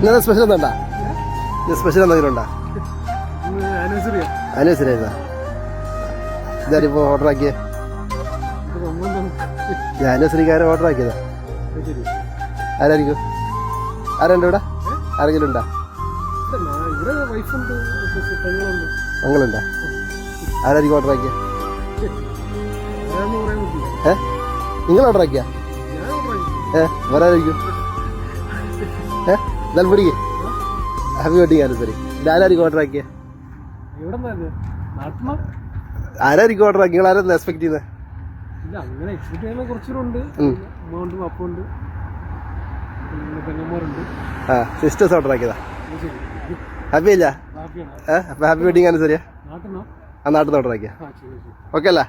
ഇന്നത്തെ സ്പെഷ്യൽ എന്താ? സ്പെഷ്യൽ എന്തെങ്കിലും ഉണ്ടാ? ആനിവേഴ്സറി ആയിരുന്നാ? ഇതാരിപ്പോ ഓർഡർ ആക്കിയേ? ആനിവേഴ്സറിക്കാരെ ഓർഡർ ആക്കിയതാ? ആരായിരിക്കും? ആരുണ്ട് ഇവിടെ? ആരെങ്കിലും ഉണ്ടാ? നിങ്ങളുണ്ടാ? ആരായിരിക്കും ഓർഡർ ആക്കിയ? നിങ്ങൾ ഓർഡർ ആക്കിയ? വേറെ ആരായിരിക്കും? എന്തായാലും പിടിക്കേ. Happy wedding anniversary. ഇതാരായിരിക്കും ഓർഡർ ആക്കിയ? ആരായിരിക്കും ഓർഡർ ആക്കി? നിങ്ങൾ ആരായിരുന്നു എക്സ്പെക്ട് ചെയ്യുന്നത്? Sisters order ആക്കിയതാ? ഹാപ്പി അല്ല? അപ്പൊ ഹാപ്പി വെഡിങ് ആനിവേഴ്സറിയാ? നാട്ടിൽ നിന്ന് ഓർഡർ ആക്കിയ? ഓക്കെ അല്ലേ?